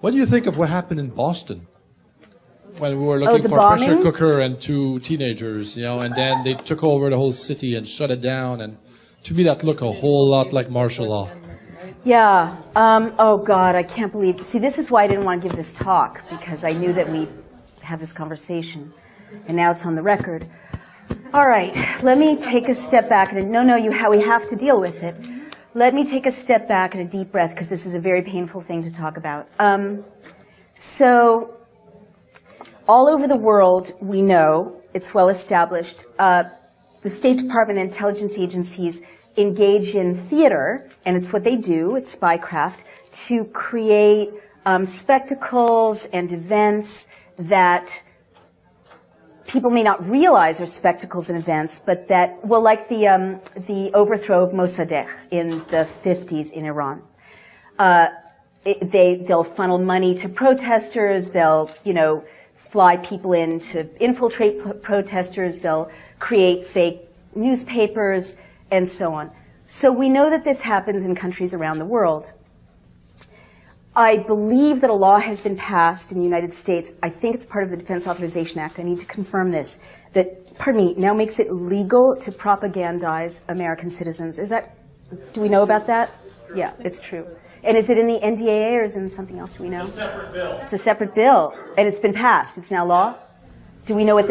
What do you think of what happened in Boston? When we were looking for a pressure cooker and 2 teenagers, you know, and then they took over the whole city and shut it down. And to me, that looked a whole lot like martial law. Yeah. Oh, God, I can't believe. See, this is why I didn't want to give this talk, because I knew that we'd have this conversation. And now it's on the record. All right. Let me take a step back. And we have to deal with it. Let me take a step back and a deep breath, because this is a very painful thing to talk about. So all over the world, we know, it's well established, the State Department and intelligence agencies engage in theater, and it's what they do, it's spycraft, to create spectacles and events that people may not realize are spectacles and events, but that, well, like the overthrow of Mossadegh in the 50s in Iran. They'll funnel money to protesters, they'll, fly people in to infiltrate protesters, they'll create fake newspapers, and so on. So we know that this happens in countries around the world. I believe that a law has been passed in the United States, I think it's part of the Defense Authorization Act, I need to confirm this, that, now makes it legal to propagandize American citizens. Do we know about that? Yeah, it's true. And is it in the NDAA or is it in something else? Do we know? It's a separate bill. It's a separate bill. And it's been passed. It's now law? Do we know what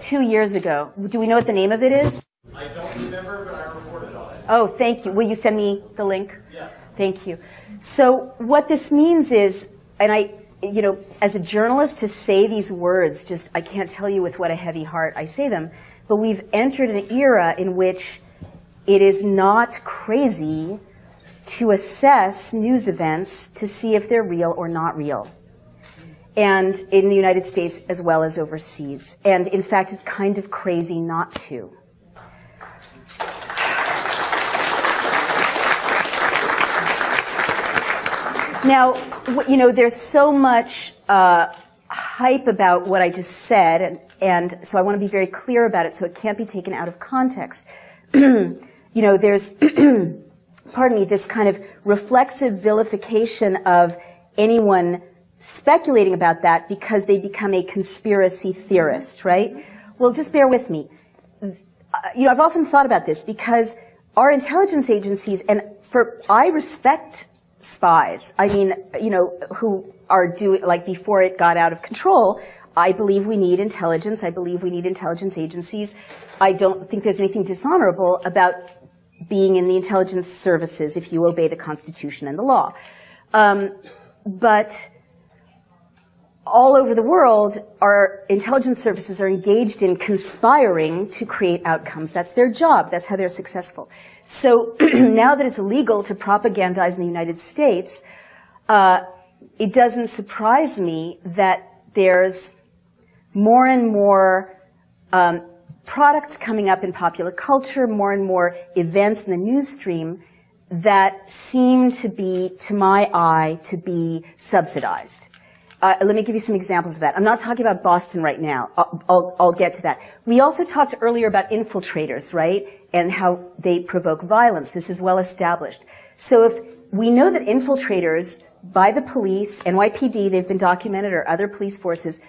2 years ago. Do we know what the name of it is? I don't remember, but I reported on it. Oh, thank you. Will you send me the link? Yeah. Thank you. So what this means is, and as a journalist to say these words, I can't tell you with what a heavy heart I say them, but we've entered an era in which it is not crazy to assess news events to see if they're real or not real. And in the United States as well as overseas. And in fact, it's kind of crazy not to. Now, there's so much hype about what I just said, and so I want to be very clear about it so it can't be taken out of context. There's this kind of reflexive vilification of anyone speculating about that because they become a conspiracy theorist, right? Well, just bear with me. I've often thought about this because our intelligence agencies, I respect spies. Who are doing, before it got out of control, I believe we need intelligence. I believe we need intelligence agencies. I don't think there's anything dishonorable about being in the intelligence services if you obey the Constitution and the law. But all over the world, our intelligence services are engaged in conspiring to create outcomes. That's their job. That's how they're successful. So now that it's illegal to propagandize in the United States, it doesn't surprise me that there's more and more products coming up in popular culture, more and more events in the news stream that seem to be, to my eye, to be subsidized. Let me give you some examples of that. I'm not talking about Boston right now. I'll get to that. We also talked earlier about infiltrators, right? And how they provoke violence. This is well established. So if we know that infiltrators by the police, NYPD, they've been documented, or other police forces,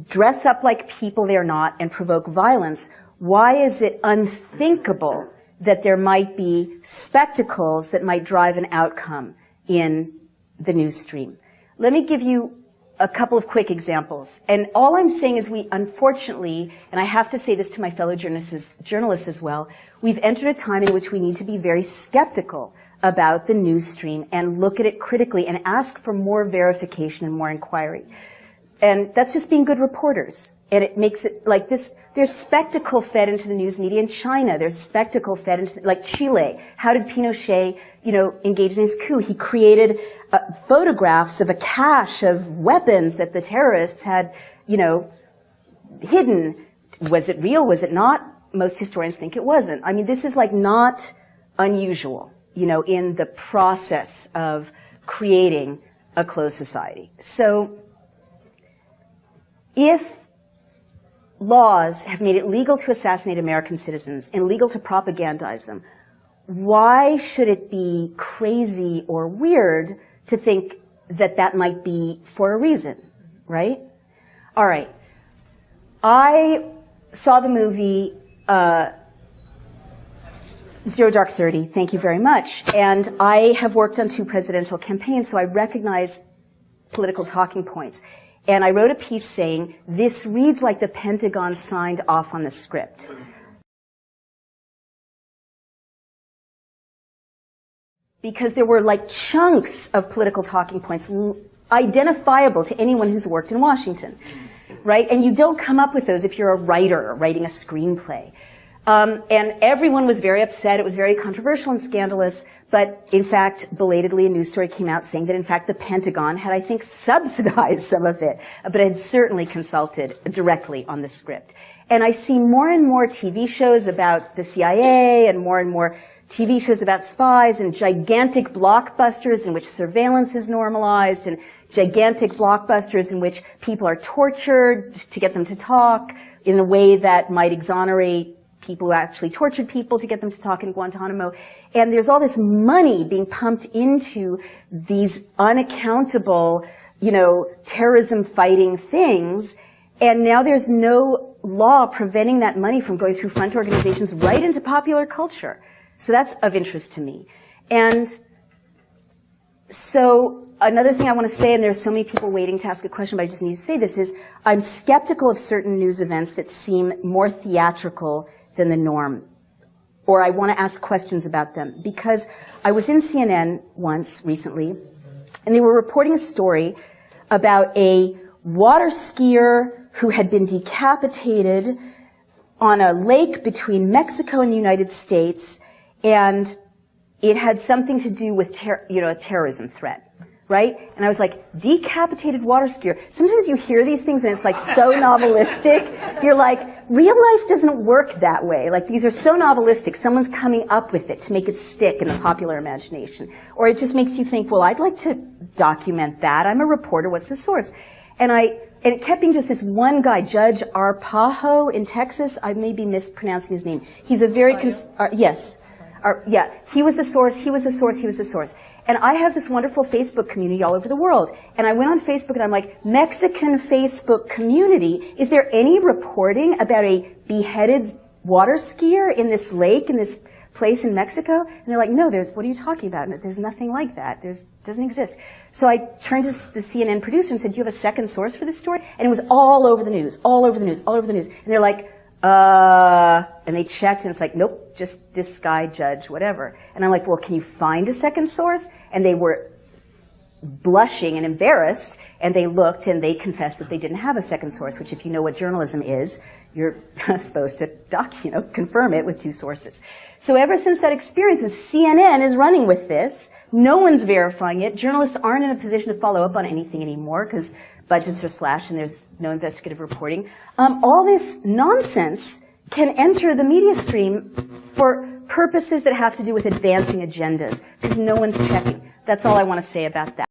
dress up like people they're not and provoke violence, why is it unthinkable that there might be spectacles that might drive an outcome in the news stream? Let me give you a couple of quick examples. And all I'm saying is we, unfortunately, and I have to say this to my fellow journalists as well, we've entered a time in which we need to be very skeptical about the news stream and look at it critically and ask for more verification and more inquiry. And that's just being good reporters. And it makes it like this. There's spectacle fed into the news media in China. There's spectacle fed into, like Chile. How did Pinochet, engage in his coup? He created photographs of a cache of weapons that the terrorists had, hidden. Was it real? Was it not? Most historians think it wasn't. I mean, this is not unusual, in the process of creating a closed society. So, if laws have made it legal to assassinate American citizens and legal to propagandize them, why should it be crazy or weird to think that might be for a reason, right? All right. I saw the movie Zero Dark 30, thank you very much. And I have worked on 2 presidential campaigns, so I recognize political talking points. And I wrote a piece saying, this reads like the Pentagon signed off on the script. Because there were like chunks of political talking points identifiable to anyone who's worked in Washington, right? And you don't come up with those if you're a writer writing a screenplay. And everyone was very upset. It was very controversial and scandalous. But in fact, belatedly, a news story came out saying that in fact the Pentagon had, I think, subsidized some of it, but had certainly consulted directly on the script. And I see more and more TV shows about the CIA and more TV shows about spies and gigantic blockbusters in which surveillance is normalized and gigantic blockbusters in which people are tortured to get them to talk in a way that might exonerate people who actually tortured people to get them to talk in Guantanamo. And there's all this money being pumped into these unaccountable, terrorism fighting things. And now there's no law preventing that money from going through front organizations right into popular culture. So that's of interest to me. And so another thing I want to say, and there's so many people waiting to ask a question, but I just need to say this, is I'm skeptical of certain news events that seem more theatrical than the norm, or I want to ask questions about them. Because I was in CNN once recently, and they were reporting a story about a water skier who had been decapitated on a lake between Mexico and the United States, and it had something to do with a terrorism threat. Right? And I was like, decapitated water skier. Sometimes you hear these things and it's like so novelistic. You're like, real life doesn't work that way. Like these are so novelistic. Someone's coming up with it to make it stick in the popular imagination. Or it just makes you think, well, I'd like to document that. I'm a reporter. What's the source? And it kept being just this one guy, Judge Arpajo in Texas. I may be mispronouncing his name. He's a very, yes. He was the source, he was the source, he was the source. And I have this wonderful Facebook community all over the world. And I went on Facebook and I'm like, Mexican Facebook community, is there any reporting about a beheaded water skier in this lake, in this place in Mexico? And they're like, no, what are you talking about? There's nothing like that. Doesn't exist. So I turned to the CNN producer and said, do you have a second source for this story? And it was all over the news, all over the news, all over the news. And they're like, and they checked and it's like, nope, just this guy, Judge, whatever. And I'm like, well, can you find a second source? And they were blushing and embarrassed, and they looked and they confessed that they didn't have a second source, which if you know what journalism is, you're supposed to confirm it with 2 sources. So ever since that experience, CNN is running with this. No one's verifying it. Journalists aren't in a position to follow up on anything anymore because budgets are slashed and there's no investigative reporting. All this nonsense can enter the media stream for purposes that have to do with advancing agendas because no one's checking. That's all I want to say about that.